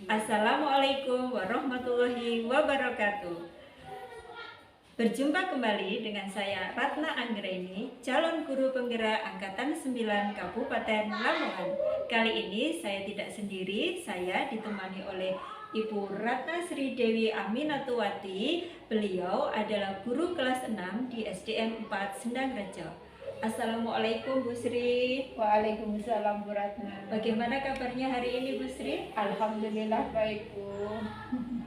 Assalamualaikum warahmatullahi wabarakatuh. Berjumpa kembali dengan saya Ratna Anggraini, calon guru penggerak Angkatan 9 Kabupaten Lamongan. Kali ini saya tidak sendiri, saya ditemani oleh Ibu Ratna Sri Dewi Aminatuwati. Beliau adalah guru kelas 6 di SDN 4 Sendang Rejo. Assalamualaikum Bu Sri. Waalaikumsalam Bu Ratna. Bagaimana kabarnya hari ini Bu Sri? Alhamdulillah baik Bu.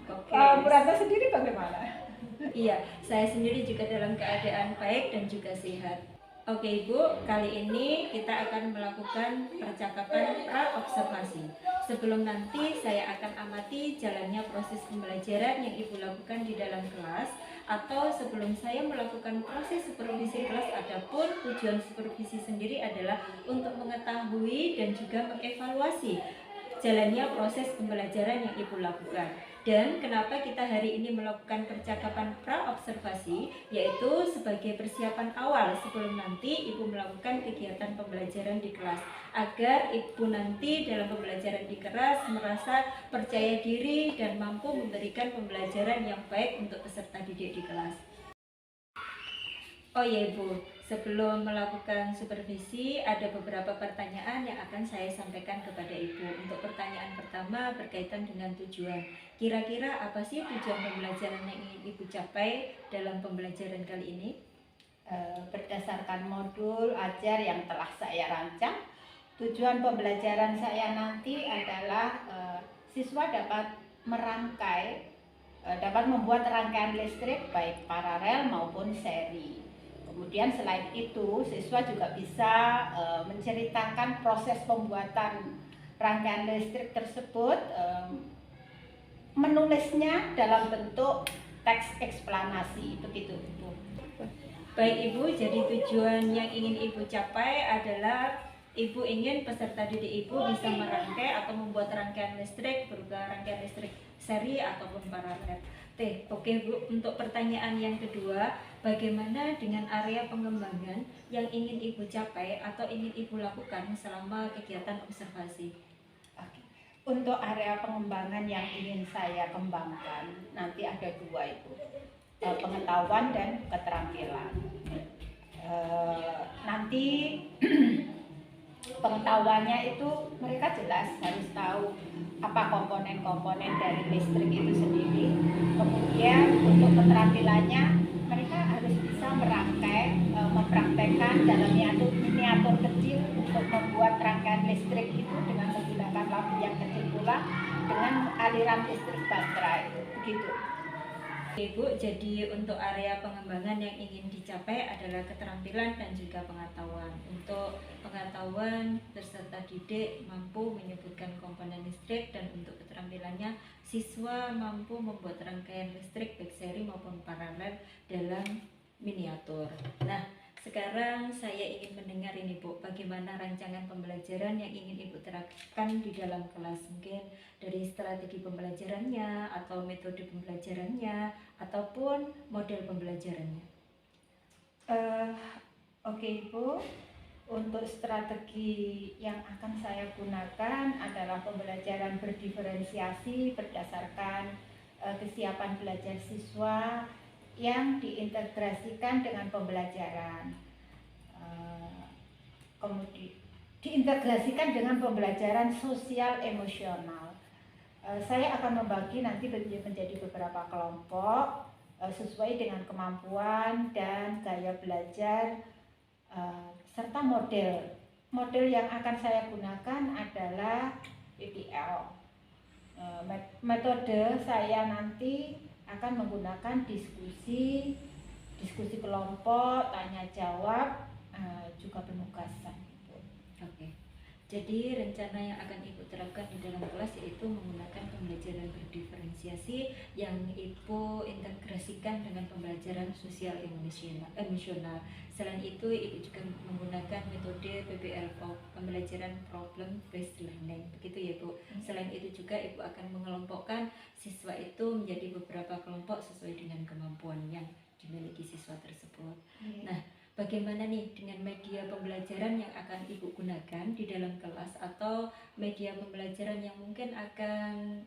Oke. Bu Ratna sendiri bagaimana? Iya, saya sendiri juga dalam keadaan baik dan juga sehat. Oke Ibu, kali ini kita akan melakukan percakapan pra-observasi. Sebelum nanti saya akan amati jalannya proses pembelajaran yang Ibu lakukan di dalam kelas, atau sebelum saya melakukan proses supervisi kelas, adapun tujuan supervisi sendiri adalah untuk mengetahui dan juga mengevaluasi jalannya proses pembelajaran yang Ibu lakukan. Dan kenapa kita hari ini melakukan percakapan pra-observasi, yaitu sebagai persiapan awal sebelum nanti Ibu melakukan kegiatan pembelajaran di kelas, agar Ibu nanti dalam pembelajaran di kelas merasa percaya diri dan mampu memberikan pembelajaran yang baik untuk peserta didik di kelas. Oh ya Ibu, sebelum melakukan supervisi ada beberapa pertanyaan yang akan saya sampaikan kepada Ibu. Untuk pertanyaan pertama berkaitan dengan tujuan. Kira-kira apa sih tujuan pembelajaran yang ingin Ibu capai dalam pembelajaran kali ini? Berdasarkan modul ajar yang telah saya rancang, tujuan pembelajaran saya nanti adalah siswa dapat dapat membuat rangkaian listrik baik paralel maupun seri. Kemudian selain itu, siswa juga bisa menceritakan proses pembuatan rangkaian listrik tersebut, menulisnya dalam bentuk teks eksplanasi, begitu Ibu. Baik Ibu, jadi tujuan yang ingin Ibu capai adalah Ibu ingin peserta didik Ibu bisa merangkai atau membuat rangkaian listrik berupa rangkaian listrik seri ataupun paralel. Oke Bu, untuk pertanyaan yang kedua, bagaimana dengan area pengembangan yang ingin Ibu capai atau ingin Ibu lakukan selama kegiatan observasi? Untuk area pengembangan yang ingin saya kembangkan nanti ada dua Ibu, pengetahuan dan keterampilan. Nanti pengetahuannya itu mereka jelas harus tahu apa komponen-komponen dari listrik itu sendiri. Kemudian untuk keterampilannya mereka harus bisa merangkai, mempraktekkan dalam miniatur kecil untuk membuat rangkaian listrik itu dengan menggunakan lampu yang kecil pula dengan aliran listrik baterai, begitu. Oke Bu, jadi untuk area pengembangan yang ingin dicapai adalah keterampilan dan juga pengetahuan. Untuk pengetahuan, peserta didik mampu menyebutkan komponen listrik, dan untuk keterampilannya siswa mampu membuat rangkaian listrik baik seri maupun paralel dalam miniatur. Nah, sekarang saya ingin mendengar ini Bu, bagaimana rancangan pembelajaran yang ingin Ibu terapkan di dalam kelas, mungkin dari strategi pembelajarannya atau metode pembelajarannya ataupun model pembelajarannya. Oke Ibu, untuk strategi yang akan saya gunakan adalah pembelajaran berdiferensiasi berdasarkan kesiapan belajar siswa yang diintegrasikan dengan pembelajaran, kemudian diintegrasikan dengan pembelajaran sosial emosional. Saya akan membagi nanti menjadi beberapa kelompok sesuai dengan kemampuan dan gaya belajar, serta model yang akan saya gunakan adalah PBL. Metode saya nanti akan menggunakan diskusi kelompok, tanya jawab, juga penugasan. Oke. Jadi rencana yang akan Ibu terapkan di dalam kelas yaitu menggunakan pembelajaran berdiferensiasi yang Ibu integrasikan dengan pembelajaran sosial emosional. Selain itu Ibu juga menggunakan metode PBL, pembelajaran problem based learning, begitu ya Bu. Selain itu juga Ibu akan mengelompokkan siswa itu menjadi beberapa kelompok sesuai dengan kemampuan yang dimiliki siswa tersebut. Nah, bagaimana nih dengan media pembelajaran yang akan Ibu gunakan di dalam kelas atau media pembelajaran yang mungkin akan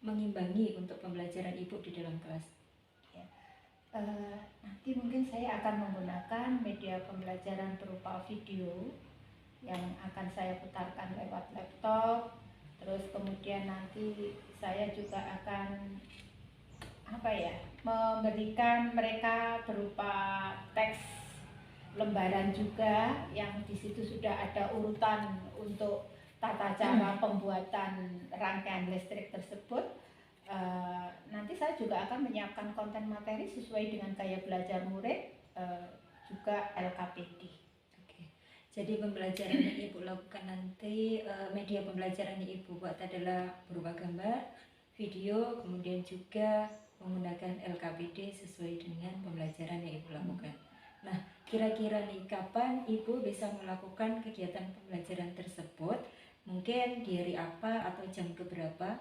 mengimbangi untuk pembelajaran Ibu di dalam kelas? Nanti mungkin saya akan menggunakan media pembelajaran berupa video yang akan saya putarkan lewat laptop. Terus kemudian nanti saya juga akan memberikan mereka berupa teks lembaran juga yang di situ sudah ada urutan untuk tata cara pembuatan rangkaian listrik tersebut. Nanti saya juga akan menyiapkan konten materi sesuai dengan gaya belajar murid, juga LKPD. Jadi pembelajaran yang Ibu lakukan nanti, media pembelajaran yang Ibu buat adalah berupa gambar, video, kemudian juga menggunakan LKPD sesuai dengan pembelajaran yang Ibu lakukan. Nah, kira-kira nih kapan Ibu bisa melakukan kegiatan pembelajaran tersebut? Mungkin di hari apa atau jam keberapa?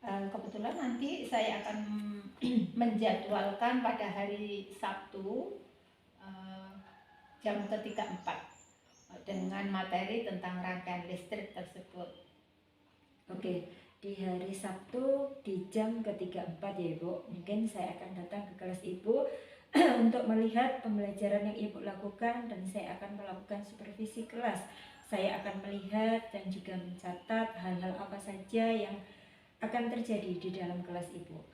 Kebetulan nanti saya akan menjadwalkan pada hari Sabtu jam ke-3-4 dengan materi tentang rangkaian listrik tersebut. Oke, di hari Sabtu di jam ke-3-4 ya Ibu. Mungkin saya akan datang ke kelas Ibu untuk melihat pembelajaran yang Ibu lakukan dan saya akan melakukan supervisi kelas. Saya akan melihat dan juga mencatat hal-hal apa saja yang akan terjadi di dalam kelas Ibu.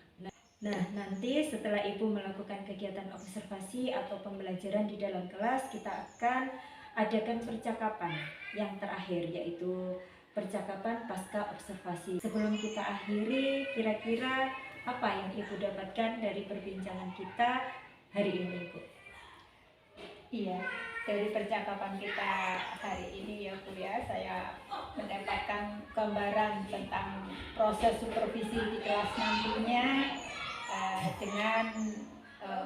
Nah, nanti setelah Ibu melakukan kegiatan observasi atau pembelajaran di dalam kelas, kita akan adakan percakapan yang terakhir, yaitu percakapan pasca observasi. Sebelum kita akhiri, kira-kira apa yang Ibu dapatkan dari perbincangan kita hari ini, Ibu? Iya, dari percakapan kita hari ini ya Bu ya, saya mendapatkan gambaran tentang proses supervisi di kelas nantinya dengan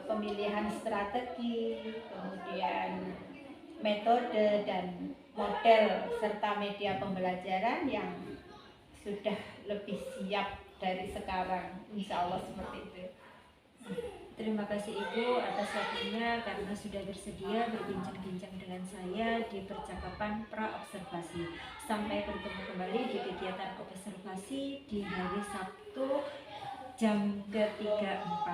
pemilihan strategi, kemudian metode dan model serta media pembelajaran yang sudah lebih siap dari sekarang, insya Allah seperti itu. Terima kasih Ibu atas waktunya karena sudah bersedia berbincang-bincang dengan saya di percakapan pra-observasi. Sampai bertemu kembali di kegiatan observasi di hari Sabtu jam ke-3-4.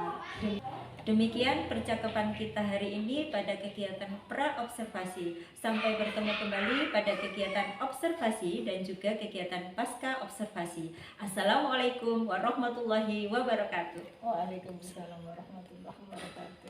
Demikian percakapan kita hari ini pada kegiatan pra-observasi. Sampai bertemu kembali pada kegiatan observasi dan juga kegiatan pasca observasi. Assalamualaikum warahmatullahi wabarakatuh. Waalaikumsalam warahmatullahi wabarakatuh.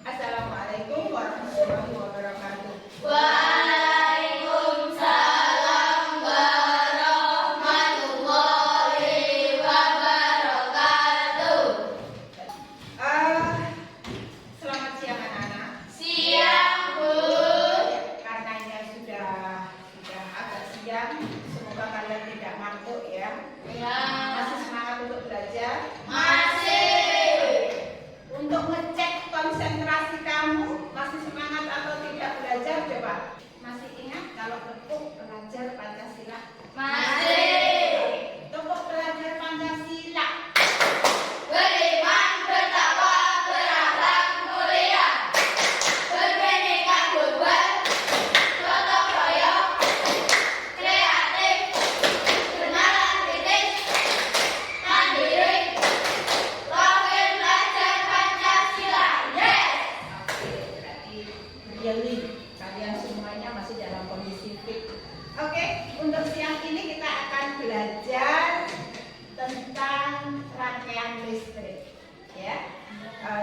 Assalamualaikum warahmatullahi wabarakatuh. Waalaikumsalam warahmatullahi wabarakatuh. Selamat siang anak-anak. Siang, Bu. Karena sudah agak siang, semoga kalian tidak ngantuk ya. Ya. Masih semangat untuk belajar? Masih. Untuk ngecek konsentrasi kamu, masih semangat atau tidak belajar? Coba. Masih ingat kalau Tepuk belajar Pancasila? Masih. Tepuk belajar Pancasila. Beriman, bertakwa, berakhlak mulia, berbineka tunggal, gotong royong, kreatif, kenalan kritis, mandiri, rajin belajar Pancasila. Yes. Oke, berarti really kalian semuanya masih dalam kondisi fit. Oke, untuk siang ini kita akan belajar tentang rangkaian listrik, ya.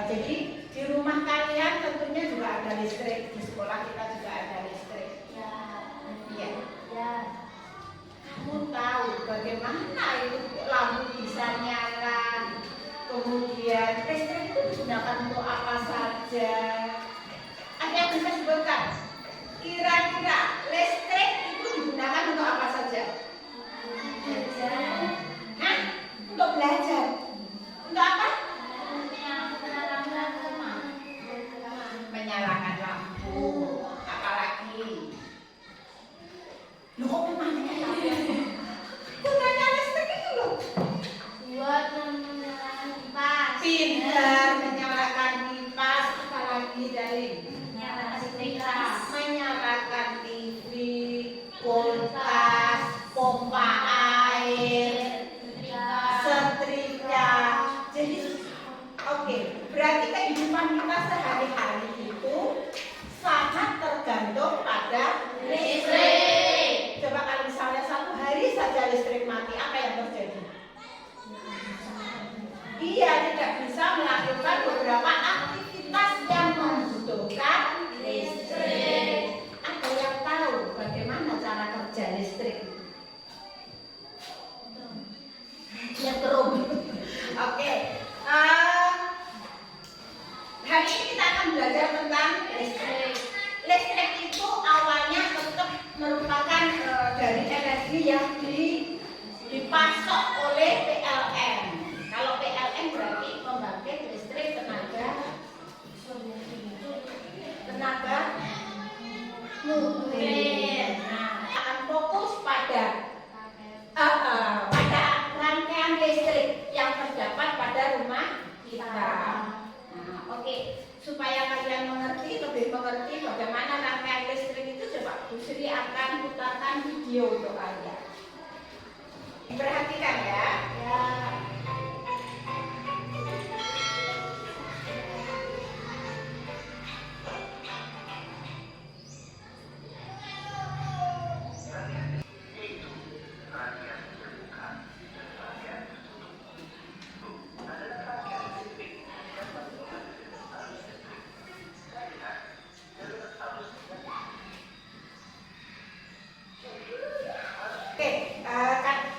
Jadi di rumah kalian tentunya juga ada listrik, di sekolah kita juga ada listrik. Iya. Kamu tahu bagaimana itu lampu bisa nyala, kemudian listrik itu digunakan untuk apa saja? Ada yang bisa sebutkan? Kira-kira listrik itu digunakan untuk apa saja? Hah? Untuk belajar. Untuk apa? Menyalakan lampu. Apalagi? Loh kok memangnya lampu? Gunanya listrik itu loh. Jadi, oke, berarti kehidupan kita sehari-hari itu sangat tergantung pada listrik. Coba kalau misalnya satu hari saja listrik mati, apa yang terjadi? Dia tidak bisa melakukan beberapa aktivitas yang membutuhkan listrik. Ada yang tahu bagaimana cara kerja listrik? Nyetrum. Oke. Hari ini kita akan belajar tentang listrik. Listrik itu awalnya tetap merupakan dari energi yang dipasok oleh PLN. Kalau PLN berarti pembangkit listrik tenaga nuklir. Nah, akan fokus pada rangkaian listrik yang terdapat pada rumah kita. Nah, oke, supaya kalian lebih mengerti bagaimana rangkaian listrik itu, coba Bu Sri akan putarkan video untuk kalian. Perhatikan ya.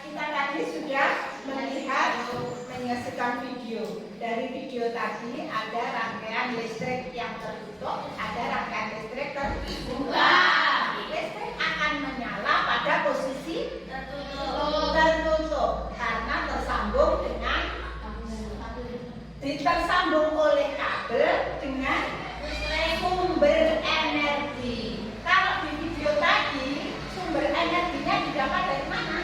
Kita tadi sudah menyaksikan video. Dari video tadi ada rangkaian listrik yang tertutup, ada rangkaian listrik terbuka. Listrik akan menyala pada posisi tertutup karena tersambung oleh kabel dengan sumber energi. Kalau di video tadi sumber energinya didapat dari mana?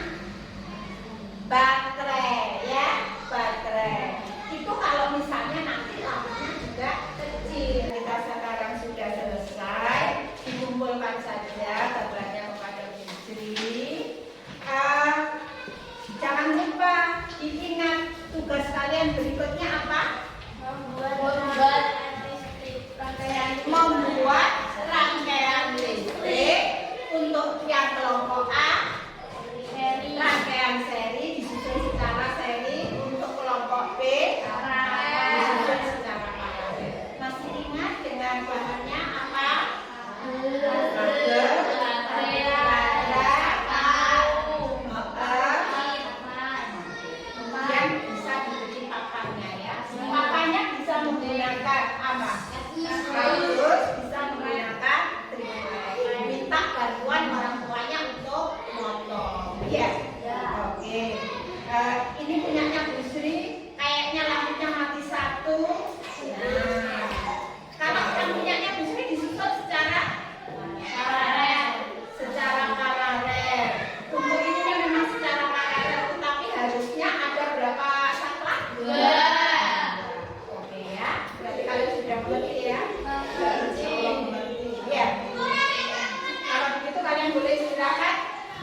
Baterai, ya, baterai. Itu kalau misalnya nanti lampunya juga kecil. Kita sekarang sudah selesai, dikumpulkan saja gambarnya kepada Bu Sri. Jangan lupa diingat tugas kalian berikutnya apa? Membuat rangkaian listrik untuk yang kelompok A. Rangkaian seri disusun secara seri, untuk kelompok B disusun secara paralel. Masih ingat dengan bahannya apa? Kemudian bisa diberi papannya ya. Papannya bisa menggunakan apa? Kardus, bisa menggunakan triplek. Minta bantuan orang tuanya untuk motong. Ya. Oke. Ini punyanya Bu Sri, kayaknya lampunya mati satu. Nah, kalau lampunya Bu Sri disusun secara paralel. Untuk ini memang secara paralel, tetapi harusnya ada berapa saklar? 2. Oke ya. Berarti kalian sudah mengerti ya? Ya. Kalau begitu kalian boleh istirahat.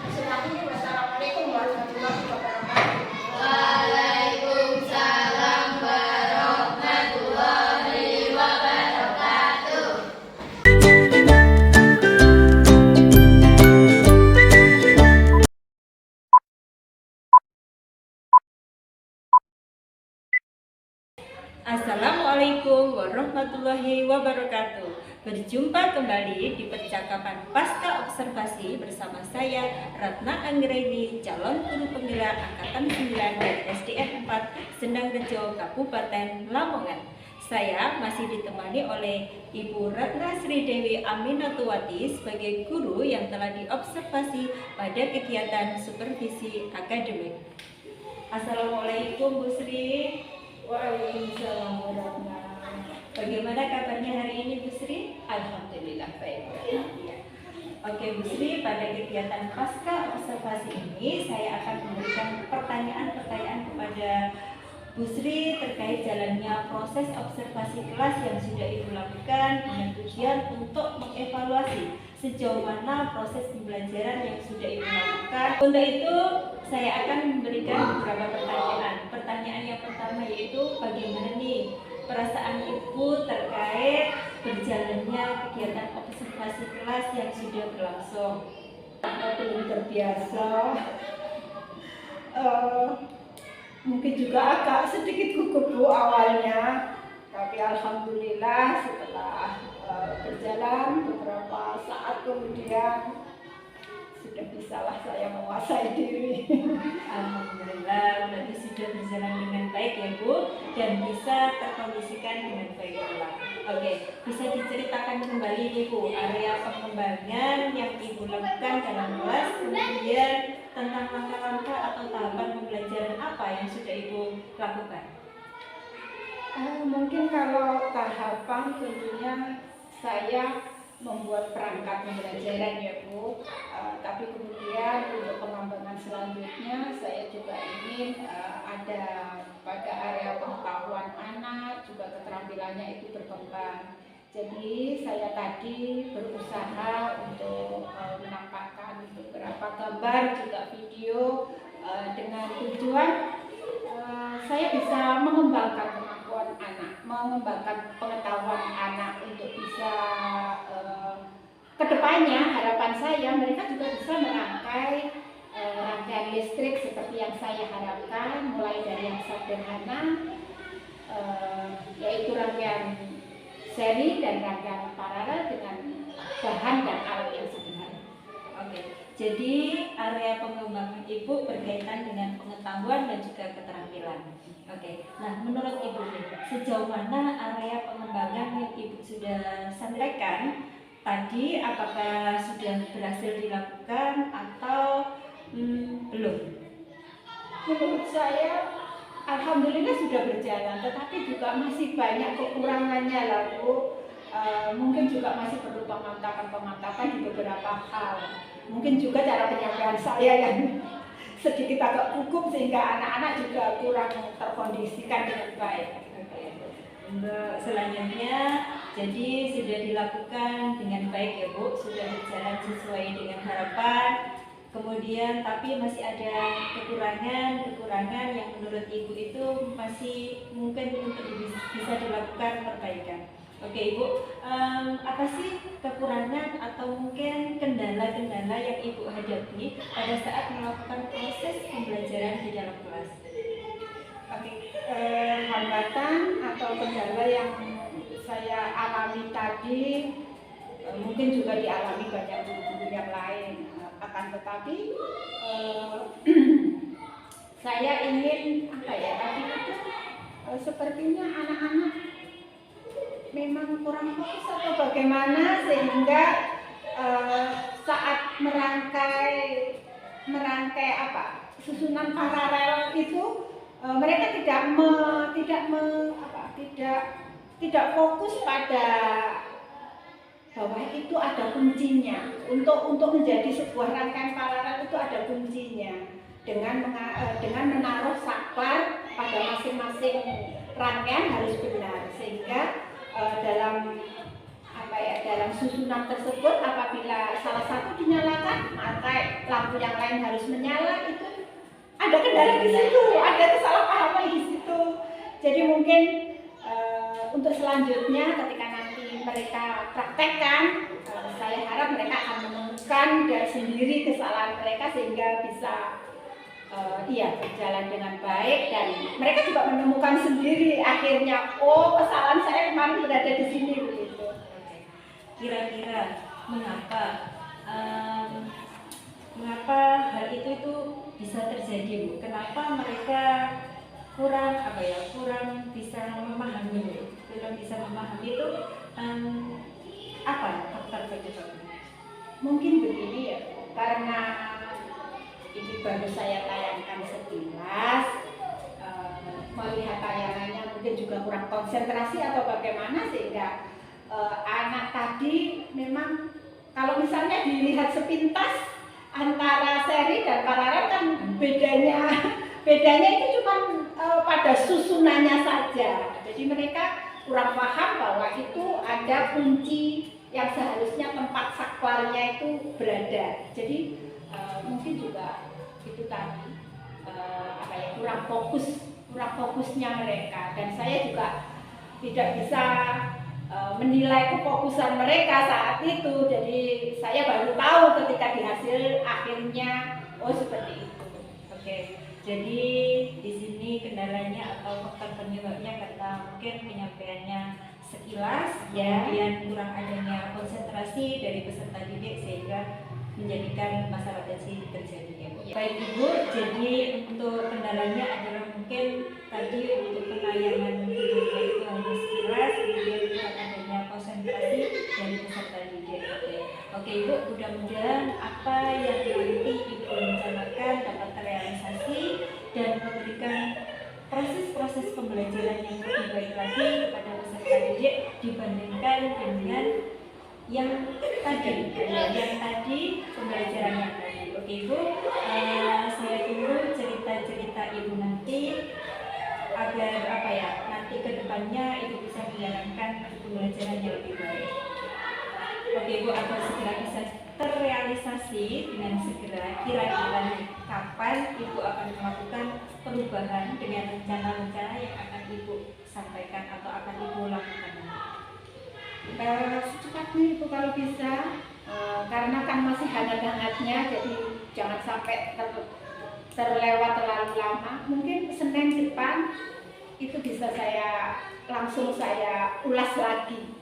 Wassalamualaikum warahmatullahi wabarakatuh. Waalaikumsalam warahmatullahi wabarakatuh. Assalamualaikum warahmatullahi wabarakatuh. Berjumpa kembali di percakapan pasca observasi bersama saya Ratna Anggraini, calon guru penggerak angkatan 9 dari SDN 4 Sendang Rejo, Kabupaten Lamongan. Saya masih ditemani oleh Ibu Ratna Sri Dewi Aminatuwati sebagai guru yang telah diobservasi pada kegiatan supervisi akademik. Assalamualaikum Bu Sri. Waalaikumsalam warahmatullahi. Bagaimana kabarnya hari ini Bu Sri? Alhamdulillah baik. Oke Bu Sri, pada kegiatan pasca observasi ini saya akan memberikan pertanyaan-pertanyaan kepada Bu Sri terkait jalannya proses observasi kelas yang sudah Ibu lakukan dengan tujuan untuk mengevaluasi sejauh mana proses pembelajaran yang sudah Ibu lakukan. Untuk itu saya akan memberikan beberapa pertanyaan. Pertanyaan yang pertama yaitu bagaimana nih perasaan Ibu terkait berjalannya kegiatan observasi kelas yang sudah berlangsung. Belum terbiasa, mungkin juga agak sedikit gugup Bu awalnya, tapi alhamdulillah setelah berjalan beberapa saat kemudian sudah bisalah saya menguasai diri. Alhamdulillah, berarti sudah berjalan dengan baik ya Bu, dan bisa terkondisikan dengan baik pula. Oke, bisa diceritakan kembali nih Bu, area pengembangan yang Ibu lakukan dalam kelas, kemudian tentang langkah-langkah atau tahapan pembelajaran apa yang sudah Ibu lakukan? Mungkin kalau tahapan tentunya saya membuat perangkat pembelajaran ya Bu, tapi kemudian untuk pengembangan selanjutnya saya juga ingin ada pada area pengetahuan anak juga keterampilannya itu berkembang. Jadi saya tadi berusaha untuk menampakkan beberapa gambar juga video dengan tujuan saya bisa mengembangkan kemampuan anak, mengembangkan pengetahuan anak untuk bisa kedepannya harapan saya mereka juga bisa merangkai rangkaian listrik seperti yang saya harapkan, mulai dari yang sederhana yaitu rangkaian seri dan rangkaian paralel dengan bahan dan alat yang sederhana. Oke, jadi area pengembangan Ibu berkaitan dengan pengetahuan dan juga keterampilan. Oke, nah menurut Ibu nih, sejauh mana area pengembangan yang Ibu sudah sampaikan tadi, apakah sudah berhasil dilakukan atau belum? Menurut saya alhamdulillah sudah berjalan, tetapi juga masih banyak kekurangannya lah Bu. Mungkin juga masih perlu pemantapan di beberapa hal. Mungkin juga cara penyampaian saya yang sedikit agak gugup sehingga anak-anak juga kurang terkondisikan dengan baik. Untuk selanjutnya, jadi sudah dilakukan dengan baik ya Bu, sudah berjalan sesuai dengan harapan. Kemudian tapi masih ada kekurangan yang menurut Ibu itu masih mungkin untuk bisa dilakukan perbaikan. Oke Ibu, apa sih kekurangan atau mungkin kendala-kendala yang Ibu hadapi pada saat melakukan proses pembelajaran di dalam kelas? Oke, hambatan atau kendala yang saya alami tadi mungkin juga dialami banyak guru-guru yang lain. Akan tetapi saya ingin tadi itu sepertinya anak-anak memang kurang fokus atau bagaimana sehingga saat merangkai susunan paralel itu mereka tidak fokus pada bahwa itu ada kuncinya. Untuk menjadi sebuah rangkaian paralel itu ada kuncinya dengan menaruh saklar pada masing-masing rangkaian harus benar, sehingga dalam susunan tersebut apabila salah satu dinyalakan maka lampu yang lain harus menyala. Itu ada kendala di situ, ada kesalahpahaman di situ. Jadi mungkin untuk selanjutnya ketika nanti mereka praktekkan, saya harap mereka akan menemukan dari sendiri kesalahan mereka sehingga bisa berjalan dengan baik, dan mereka juga menemukan sendiri akhirnya kesalahan saya kemarin berada di sini begitu. Kira-kira mengapa hal itu bisa terjadi Bu? Kenapa mereka kurang bisa memahami, itu apa faktor penyebabnya? Mungkin begini ya, karena ini baru saya tayangkan sekilas, melihat tayangannya mungkin juga kurang konsentrasi atau bagaimana sehingga anak tadi memang kalau misalnya dilihat sepintas antara seri dan paralel kan bedanya itu cuma pada susunannya saja. Jadi mereka kurang paham bahwa itu ada kunci yang seharusnya tempat saklarnya itu berada. Jadi mungkin juga itu tadi kurang fokus kurang fokusnya mereka, dan saya juga tidak bisa menilai kefokusan mereka saat itu. Jadi saya baru tahu ketika di hasil akhirnya, oh seperti itu. Oke, jadi di sini kendalanya atau faktor penyebabnya karena mungkin penyampaiannya sekilas, Ya. kemudian kurang adanya konsentrasi dari peserta didik sehingga menjadikan masalah atensi terjadi. Ya. Baik Ibu, jadi untuk kendalanya adalah mungkin tadi untuk penayangan videonya itu hanya sekilas, kemudian kurang adanya konsentrasi dari peserta didik. Oke Ibu, mudah-mudahan apa yang nanti Ibu rencanakan dapat terrealisasi dan memberikan proses-proses pembelajaran yang lebih baik lagi kepada peserta didik dibandingkan dengan yang tadi pembelajarannya tadi. Oke Ibu, saya tunggu cerita-cerita Ibu nanti agar nanti kedepannya Ibu bisa menjalankan pembelajaran yang lebih baik. Oke Ibu, agar segera bisa terrealisasi dengan segera, kira-kira kapan Ibu akan melakukan perubahan dengan rencana-rencana yang akan Ibu sampaikan atau akan Ibu lakukan? Secepatnya Ibu kalau bisa, karena kan masih hangat-hangatnya, jadi jangan sampai terlewat terlalu lama. Mungkin Senin depan itu bisa langsung saya ulas lagi.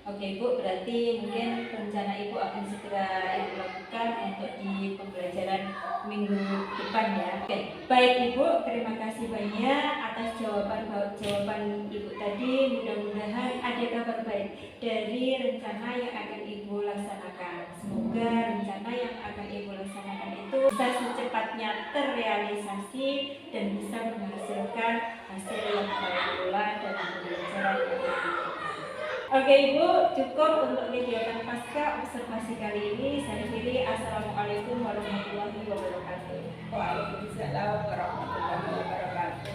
Oke Ibu, berarti mungkin rencana Ibu akan segera Ibu lakukan untuk di pembelajaran minggu depan ya. Oke, baik Ibu, terima kasih banyak atas jawaban Ibu tadi. Mudah-mudahan ada kabar baik dari rencana yang akan Ibu laksanakan. Semoga rencana yang akan Ibu laksanakan itu bisa secepatnya terrealisasi dan bisa menghasilkan hasil yang baik pula dan pembelajaran yang baik. Oke Ibu, cukup untuk kegiatan pasca observasi kali ini. Saya akhiri. Assalamualaikum warahmatullahi wabarakatuh. Waalaikumsalam warahmatullahi wabarakatuh.